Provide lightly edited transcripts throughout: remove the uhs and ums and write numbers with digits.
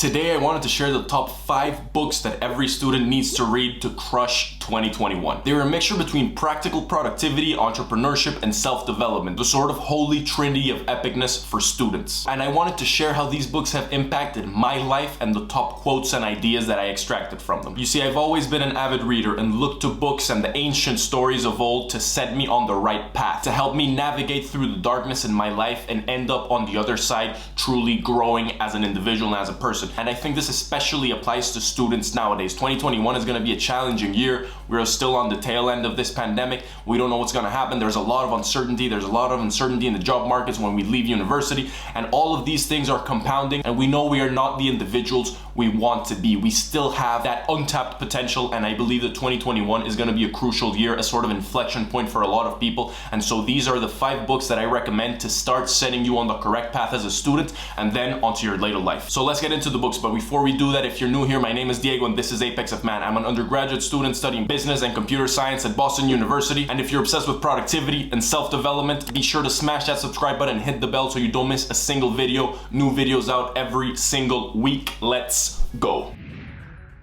Today I wanted to share the top 5 books that every student needs to read to crush 2021. They're a mixture between practical productivity, entrepreneurship, and self-development, the sort of holy trinity of epicness for students. And I wanted to share how these books have impacted my life and the top quotes and ideas that I extracted from them. You see, I've always been an avid reader and looked to books and the ancient stories of old to set me on the right path, to help me navigate through the darkness in my life and end up on the other side truly growing as an individual and as a person. And I think this especially applies to students nowadays. 2021 is going to be a challenging year. We're still on the tail end of this pandemic. We don't know what's going to happen. There's a lot of uncertainty. There's a lot of uncertainty in the job markets when we leave university. And all of these things are compounding. And we know we are not the individuals we want to be. We still have that untapped potential. And I believe that 2021 is going to be a crucial year, a sort of inflection point for a lot of people. And so these are the 5 books that I recommend to start setting you on the correct path as a student and then onto your later life. So let's get into the books. But before we do that, if you're new here, my name is Diego and this is Apex of Man. I'm an undergraduate student studying business and computer science at Boston University. And if you're obsessed with productivity and self-development, be sure to smash that subscribe button and hit the bell so you don't miss a single video. New videos out every single week. Let's go.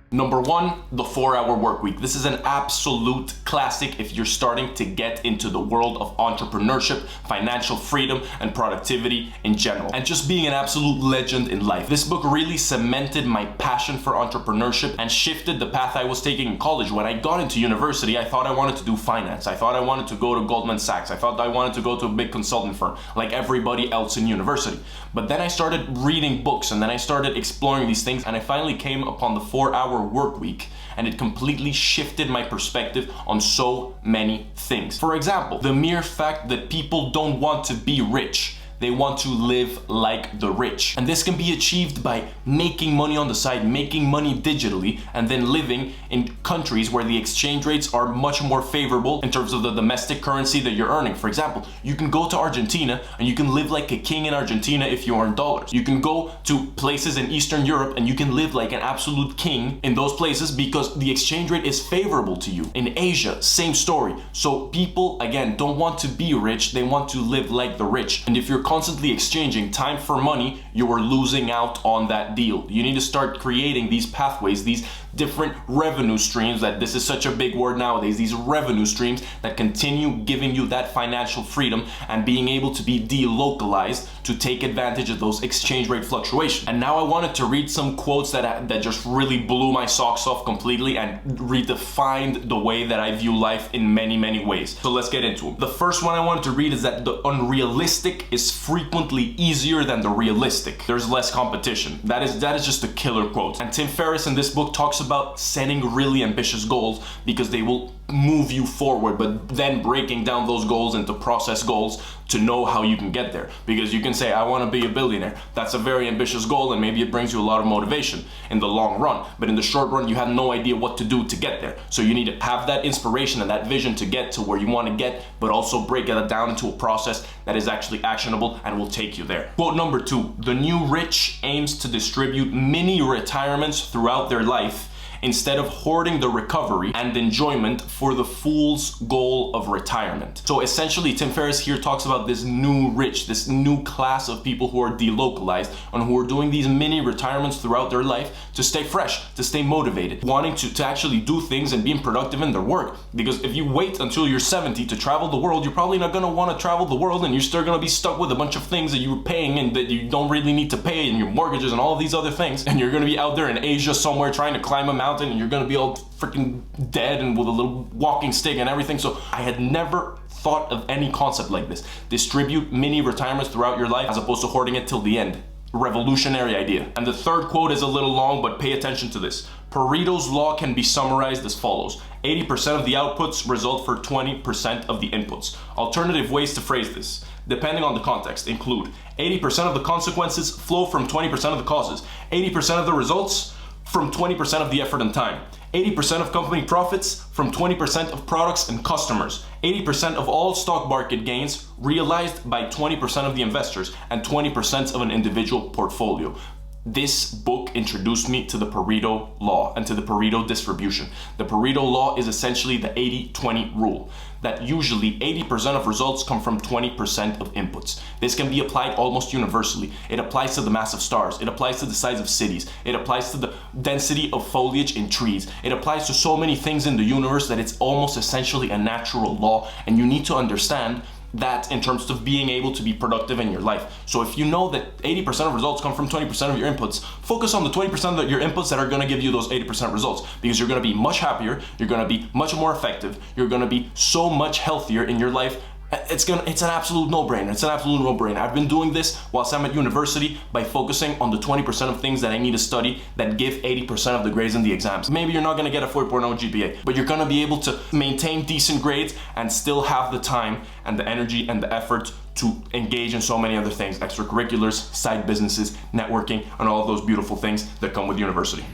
Number 1, the 4-hour workweek. This is an absolute classic if you're starting to get into the world of entrepreneurship, financial freedom, and productivity in general, and just being an absolute legend in life. This book really cemented my passion for entrepreneurship and shifted the path I was taking in college. When I got into university, I thought I wanted to do finance. I thought I wanted to go to Goldman Sachs. I thought I wanted to go to a big consultant firm like everybody else in university. But then I started reading books and then I started exploring these things, and I finally came upon the 4-hour work week, and it completely shifted my perspective on so many things. For example, the mere fact that people don't want to be rich. They want to live like the rich. And this can be achieved by making money on the side, making money digitally, and then living in countries where the exchange rates are much more favorable in terms of the domestic currency that you're earning. For example, you can go to Argentina and you can live like a king in Argentina if you earn dollars. You can go to places in Eastern Europe and you can live like an absolute king in those places because the exchange rate is favorable to you. In Asia, same story. So people, again, don't want to be rich, they want to live like the rich. And if you're constantly exchanging time for money, you are losing out on that deal. You need to start creating these pathways, these different revenue streams, that this is such a big word nowadays, these revenue streams that continue giving you that financial freedom and being able to be delocalized to take advantage of those exchange rate fluctuations. And now I wanted to read some quotes that just really blew my socks off completely and redefined the way that I view life in many, many ways. So let's get into them. The first one I wanted to read is that the unrealistic is frequently easier than the realistic. There's less competition. That is just a killer quote. And Tim Ferriss in this book talks about setting really ambitious goals because they will move you forward, but then breaking down those goals into process goals to know how you can get there. Because you can say, I want to be a billionaire. That's a very ambitious goal and maybe it brings you a lot of motivation in the long run. But in the short run, you have no idea what to do to get there. So you need to have that inspiration and that vision to get to where you want to get, but also break it down into a process that is actually actionable and will take you there. Quote number 2, the new rich aims to distribute mini retirements throughout their life instead of hoarding the recovery and enjoyment for the fool's goal of retirement. So essentially, Tim Ferriss here talks about this new rich, this new class of people who are delocalized and who are doing these mini retirements throughout their life to stay fresh, to stay motivated, wanting to actually do things and being productive in their work. Because if you wait until you're 70 to travel the world, you're probably not going to want to travel the world and you're still going to be stuck with a bunch of things that you're paying and that you don't really need to pay, and your mortgages and all of these other things. And you're going to be out there in Asia somewhere trying to climb a mountain and you're gonna be all freaking dead and with a little walking stick and everything. So I had never thought of any concept like this. Distribute mini retirements throughout your life as opposed to hoarding it till the end. Revolutionary idea. And the third quote is a little long, but pay attention to this. Pareto's law can be summarized as follows. 80% of the outputs result for 20% of the inputs. Alternative ways to phrase this, depending on the context, include 80% of the consequences flow from 20% of the causes. 80% of the results from 20% of the effort and time. 80% of company profits from 20% of products and customers. 80% of all stock market gains realized by 20% of the investors and 20% of an individual portfolio. This book introduced me to the Pareto law and to the Pareto distribution. The Pareto law is essentially the 80-20 rule, that usually 80% of results come from 20% of inputs. This can be applied almost universally. It applies to the mass of stars. It applies to the size of cities. It applies to the density of foliage in trees. It applies to so many things in the universe that it's almost essentially a natural law, and you need to understand that in terms of being able to be productive in your life. So if you know that 80% of results come from 20% of your inputs, focus on the 20% of your inputs that are going to give you those 80% results, because you're going to be much happier, you're going to be much more effective, you're going to be so much healthier in your life. It's an absolute no-brainer. It's an absolute no-brainer. I've been doing this whilst I'm at university by focusing on the 20% of things that I need to study that give 80% of the grades in the exams. Maybe you're not going to get a 4.0 GPA, but you're going to be able to maintain decent grades and still have the time and the energy and the effort to engage in so many other things, extracurriculars, side businesses, networking, and all of those beautiful things that come with university.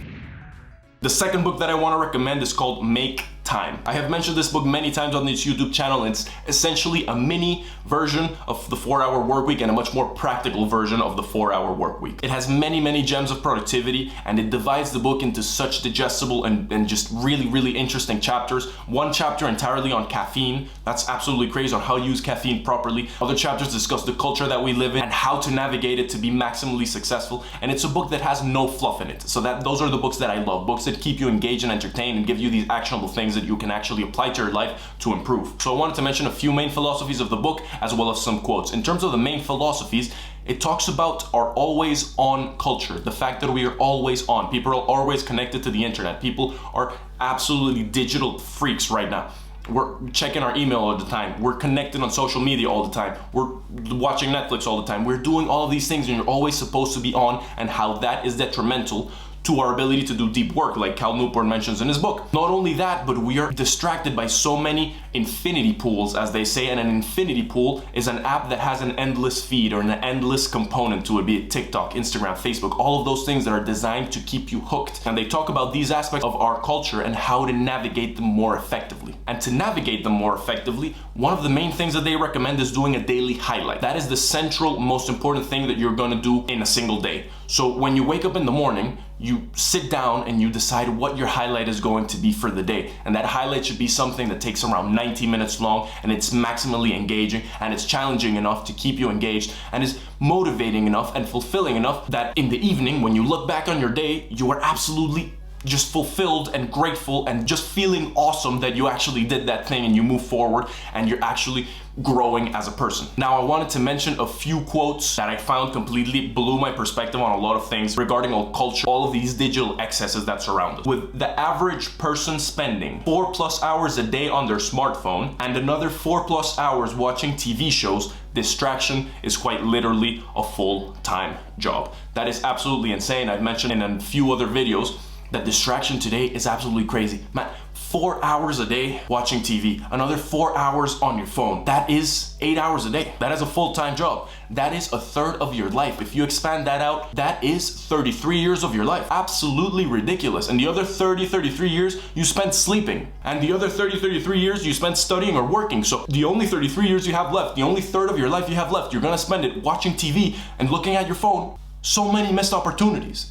The second book that I want to recommend is called Make Time. I have mentioned this book many times on this YouTube channel. It's essentially a mini version of the 4-Hour Workweek and a much more practical version of the 4-Hour Workweek. It has many gems of productivity, and it divides the book into such digestible and just really interesting chapters. One chapter entirely on caffeine. That's absolutely crazy, on how to use caffeine properly. Other chapters discuss the culture that we live in and how to navigate it to be maximally successful. And it's a book that has no fluff in it. So those are the books that I love. Books that keep you engaged and entertained and give you these actionable things that you can actually apply to your life to improve. So I wanted to mention a few main philosophies of the book as well as some quotes. In terms of the main philosophies, it talks about our always on culture, the fact that we are always on. People are always connected to the internet. People are absolutely digital freaks right now. We're checking our email all the time. We're connected on social media all the time. We're watching Netflix all the time. We're doing all of these things, and you're always supposed to be on, and how that is detrimental to our ability to do deep work, like Cal Newport mentions in his book. Not only that, but we are distracted by so many infinity pools, as they say, and an infinity pool is an app that has an endless feed or an endless component to it, be it TikTok, Instagram, Facebook, all of those things that are designed to keep you hooked. And they talk about these aspects of our culture and how to navigate them more effectively. And to navigate them more effectively, one of the main things that they recommend is doing a daily highlight. That is the central, most important thing that you're gonna do in a single day. So when you wake up in the morning, you sit down and you decide what your highlight is going to be for the day. And that highlight should be something that takes around 90 minutes long, and it's maximally engaging, and it's challenging enough to keep you engaged, and is motivating enough and fulfilling enough that in the evening, when you look back on your day, you are absolutely just fulfilled and grateful and just feeling awesome that you actually did that thing and you move forward and you're actually growing as a person. Now, I wanted to mention a few quotes that I found completely blew my perspective on a lot of things regarding our culture, all of these digital excesses that surround us. With the average person spending 4+ hours a day on their smartphone and another 4+ hours watching TV shows, distraction is quite literally a full-time job. That is absolutely insane. I've mentioned in a few other videos that distraction today is absolutely crazy. Man, 4 hours a day watching TV, another 4 hours on your phone. That is 8 hours a day. That is a full-time job. That is a third of your life. If you expand that out, that is 33 years of your life. Absolutely ridiculous. And the other 33 years you spent sleeping. And the other 33 years you spent studying or working. So the only 33 years you have left, the only third of your life you have left, you're gonna spend it watching TV and looking at your phone. So many missed opportunities,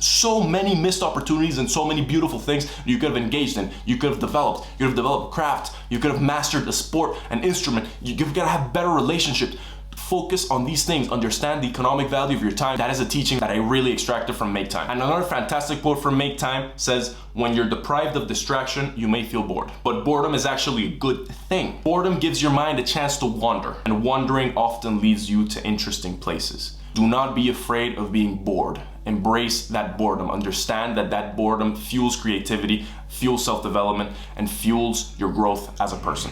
and so many beautiful things you could have engaged in, you could have developed. You could have developed craft, you could have mastered a sport, an instrument. You've got to have better relationships. Focus on these things, understand the economic value of your time. That is a teaching that I really extracted from Make Time. And another fantastic quote from Make Time says, when you're deprived of distraction, you may feel bored. But boredom is actually a good thing. Boredom gives your mind a chance to wander, and wandering often leads you to interesting places. Do not be afraid of being bored. Embrace that boredom. Understand that that boredom fuels creativity, fuels self-development, and fuels your growth as a person.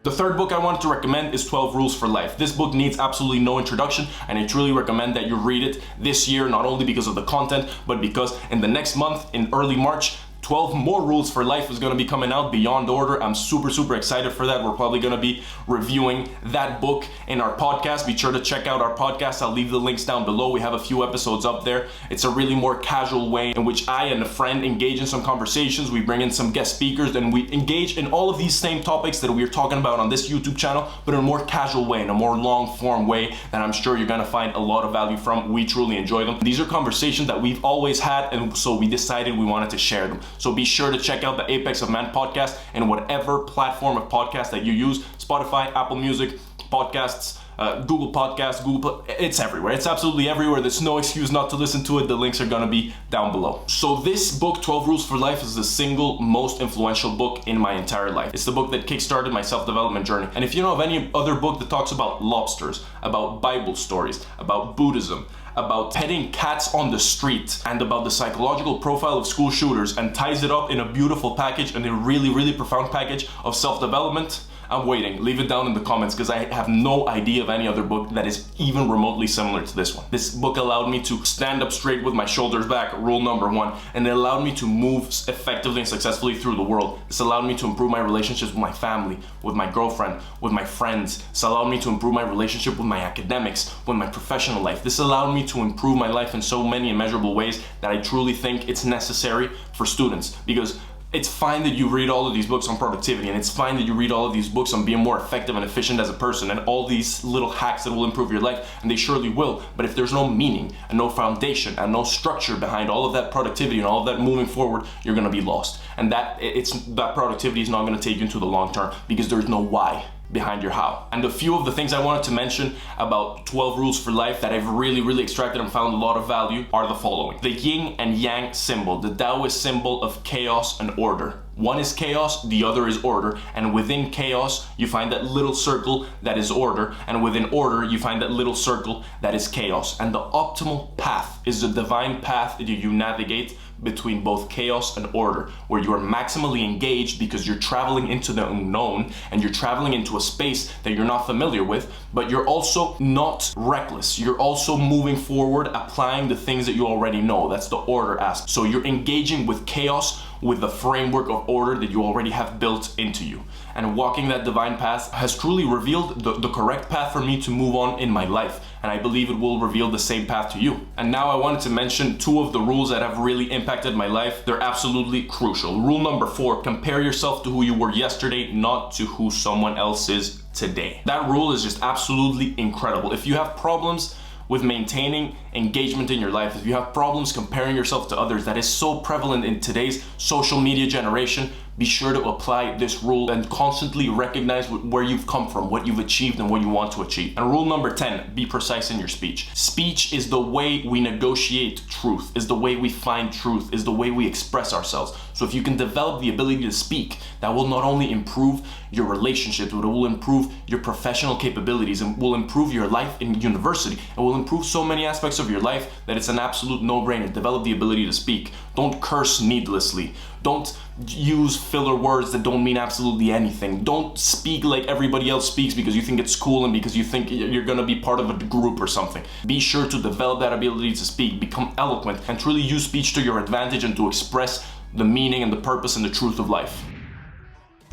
The third book I wanted to recommend is 12 Rules for Life. This book needs absolutely no introduction, and I truly recommend that you read it this year, not only because of the content, but because in the next month, in early March 12 more rules for life is going to be coming out, Beyond Order. I'm super excited for that. We're probably going to be reviewing that book in our podcast. Be sure to check out our podcast. I'll leave the links down below. We have a few episodes up there. It's a really more casual way in which I and a friend engage in some conversations. We bring in some guest speakers and we engage in all of these same topics that we're talking about on this YouTube channel, but in a more casual way, in a more long form way that I'm sure you're going to find a lot of value from. We truly enjoy them. These are conversations that we've always had, and so we decided we wanted to share them. So be sure to check out the Apex of Man podcast in whatever platform of podcast that you use. Spotify, Apple Music, podcasts, Google Podcasts, it's everywhere. It's absolutely everywhere. There's no excuse not to listen to it. The links are gonna be down below. So this book, 12 Rules for Life, is the single most influential book in my entire life. It's the book that kickstarted my self-development journey. And if you know of any other book that talks about lobsters, about Bible stories, about Buddhism, about petting cats on the street, and about the psychological profile of school shooters, and ties it up in a beautiful package and a really profound package of self-development, I'm waiting. Leave it down in the comments because I have no idea of any other book that is even remotely similar to this one. This book allowed me to stand up straight with my shoulders back, rule number one, and it allowed me to move effectively and successfully through the world. This allowed me to improve my relationships with my family, with my girlfriend, with my friends. This allowed me to improve my relationship with my academics, with my professional life. This allowed me to improve my life in so many immeasurable ways that I truly think it's necessary for students, because it's fine that you read all of these books on productivity, and it's fine that you read all of these books on being more effective and efficient as a person, and all these little hacks that will improve your life, and they surely will. But if there's no meaning and no foundation and no structure behind all of that productivity and all of that moving forward, you're gonna be lost. And that productivity is not gonna take you into the long term because there's no why behind your how. And a few of the things I wanted to mention about 12 Rules for Life that I've really extracted and found a lot of value are the following. The yin and yang symbol, the Taoist symbol of chaos and order. One is chaos, the other is order, and within chaos you find that little circle that is order, and within order you find that little circle that is chaos. And the optimal path is the divine path that you navigate between both chaos and order, where you are maximally engaged because you're traveling into the unknown and you're traveling into a space that you're not familiar with, but you're also not reckless. You're also moving forward, applying the things that you already know. That's the order aspect. So you're engaging with chaos with the framework of order that you already have built into you. And walking that divine path has truly revealed the correct path for me to move on in my life. And I believe it will reveal the same path to you. And now I wanted to mention two of the rules that have really impacted my life. They're absolutely crucial. Rule number 4, compare yourself to who you were yesterday, not to who someone else is today. That rule is just absolutely incredible. If you have problems with maintaining engagement in your life, if you have problems comparing yourself to others, that is so prevalent in today's social media generation, be sure to apply this rule and constantly recognize where you've come from, what you've achieved, and what you want to achieve. And rule number 10, be precise in your speech. Speech is the way we negotiate truth, is the way we find truth, is the way we express ourselves. So if you can develop the ability to speak, that will not only improve your relationships, but it will improve your professional capabilities and will improve your life in university. It will improve so many aspects of your life that it's an absolute no-brainer. Develop the ability to speak. Don't curse needlessly. Don't use filler words that don't mean absolutely anything. Don't speak like everybody else speaks because you think it's cool and because you think you're gonna be part of a group or something. Be sure to develop that ability to speak, become eloquent, and truly use speech to your advantage and to express the meaning and the purpose and the truth of life.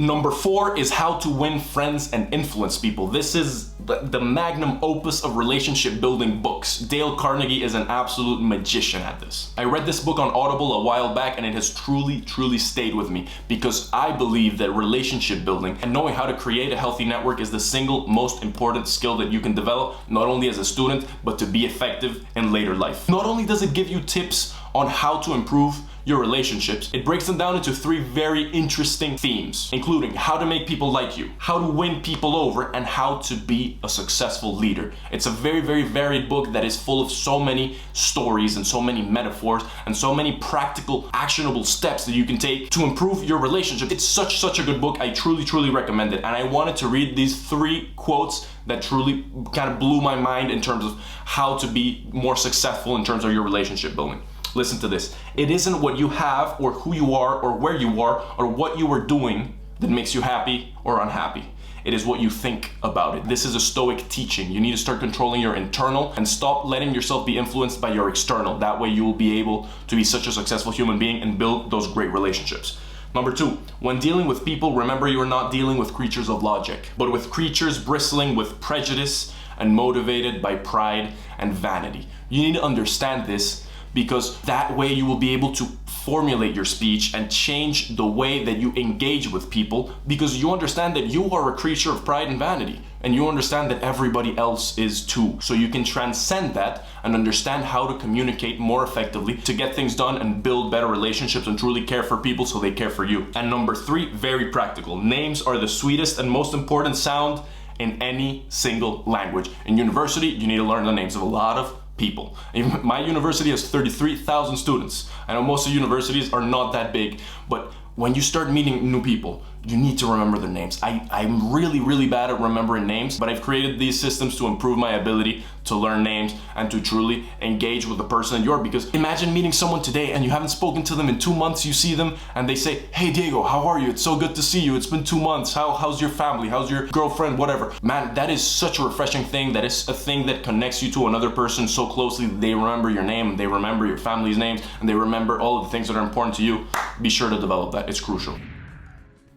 Number 4 is how to win friends and influence people. This is the magnum opus of relationship building books. Dale Carnegie is an absolute magician at this. I read this book on Audible a while back and it has truly stayed with me because I believe that relationship building and knowing how to create a healthy network is the single most important skill that you can develop, not only as a student, but to be effective in later life. Not only does it give you tips on how to improve your relationships, it breaks them down into 3 very interesting themes, including how to make people like you, how to win people over, and how to be a successful leader. It's a very varied book that is full of so many stories and so many metaphors and so many practical, actionable steps that you can take to improve your relationship. It's such a good book. I truly recommend it. And I wanted to read these 3 quotes that truly kind of blew my mind in terms of how to be more successful in terms of your relationship building. Listen to this. It isn't what you have or who you are or where you are or what you are doing that makes you happy or unhappy. it is what you think about it. This is a Stoic teaching. You need to start controlling your internal and stop letting yourself be influenced by your external. That way you will be able to be such a successful human being and build those great relationships. Number 2, when dealing with people, remember you are not dealing with creatures of logic, but with creatures bristling with prejudice and motivated by pride and vanity. You need to understand this, because that way you will be able to formulate your speech and change the way that you engage with people, because you understand that you are a creature of pride and vanity, and you understand that everybody else is too. So you can transcend that and understand how to communicate more effectively to get things done and build better relationships and truly care for people so they care for you. And number 3, very practical. Names are the sweetest and most important sound in any single language. In university, you need to learn the names of a lot of people. My university has 33,000 students. I know most of universities are not that big, but when you start meeting new people, you need to remember their names. I'm really bad at remembering names, but I've created these systems to improve my ability to learn names and to truly engage with the person that you are. Because imagine meeting someone today and you haven't spoken to them in 2 months, you see them and they say, "Hey Diego, how are you? It's so good to see you. It's been 2 months. How's your family? How's your girlfriend? Whatever." Man, that is such a refreshing thing. That is a thing that connects you to another person so closely that they remember your name, they remember your family's names, and they remember all of the things that are important to you. Be sure to develop that. It's crucial.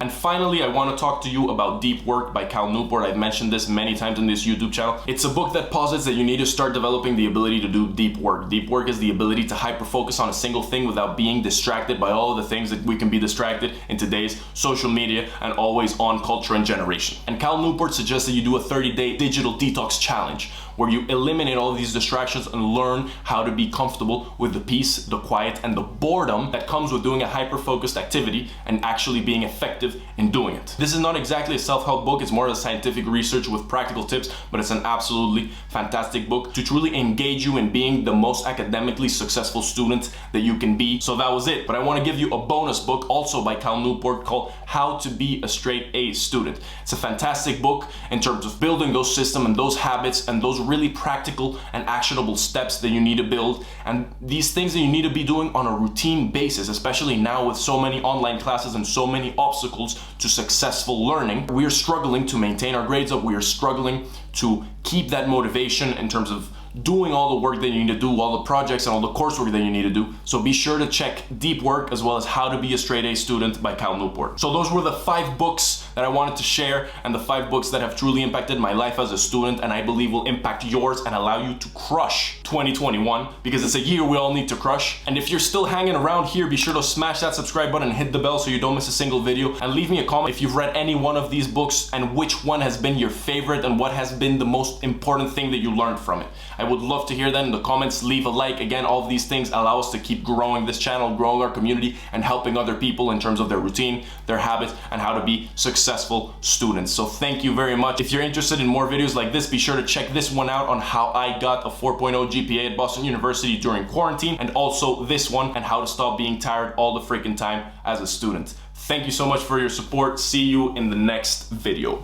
And finally, I want to talk to you about Deep Work by Cal Newport. I've mentioned this many times in this YouTube channel. It's a book that posits that you need to start developing the ability to do deep work. Deep work is the ability to hyper-focus on a single thing without being distracted by all of the things that we can be distracted in today's social media and always on culture and generation. And Cal Newport suggests that you do a 30-day digital detox challenge where you eliminate all of these distractions and learn how to be comfortable with the peace, the quiet, and the boredom that comes with doing a hyper-focused activity and actually being effective in doing it. This is not exactly a self-help book, it's more of a scientific research with practical tips, but it's an absolutely fantastic book to truly engage you in being the most academically successful student that you can be. So that was it, but I want to give you a bonus book also by Cal Newport called How to Be a Straight A Student. It's a fantastic book in terms of building those systems and those habits and those really practical and actionable steps that you need to build, and these things that you need to be doing on a routine basis, especially now with so many online classes and so many obstacles to successful learning. We are struggling to maintain our grades up. We are struggling to keep that motivation in terms of doing all the work that you need to do, all the projects and all the coursework that you need to do. So be sure to check Deep Work as well as How to Be a Straight A Student by Cal Newport. So those were the 5 books that I wanted to share, and the 5 books that have truly impacted my life as a student and I believe will impact yours and allow you to crush 2021, because it's a year we all need to crush. And if you're still hanging around here, be sure to smash that subscribe button and hit the bell so you don't miss a single video, and leave me a comment if you've read any one of these books and which one has been your favorite and what has been the most important thing that you learned from it. I would love to hear that in the comments. Leave a like. Again, all of these things allow us to keep growing this channel, growing our community, and helping other people in terms of their routine, their habits, and how to be successful students. So thank you very much. If you're interested in more videos like this, be sure to check this one out on how I got a 4.0 GPA at Boston University during quarantine, and also this one on how to stop being tired all the freaking time as a student. Thank you so much for your support. See you in the next video.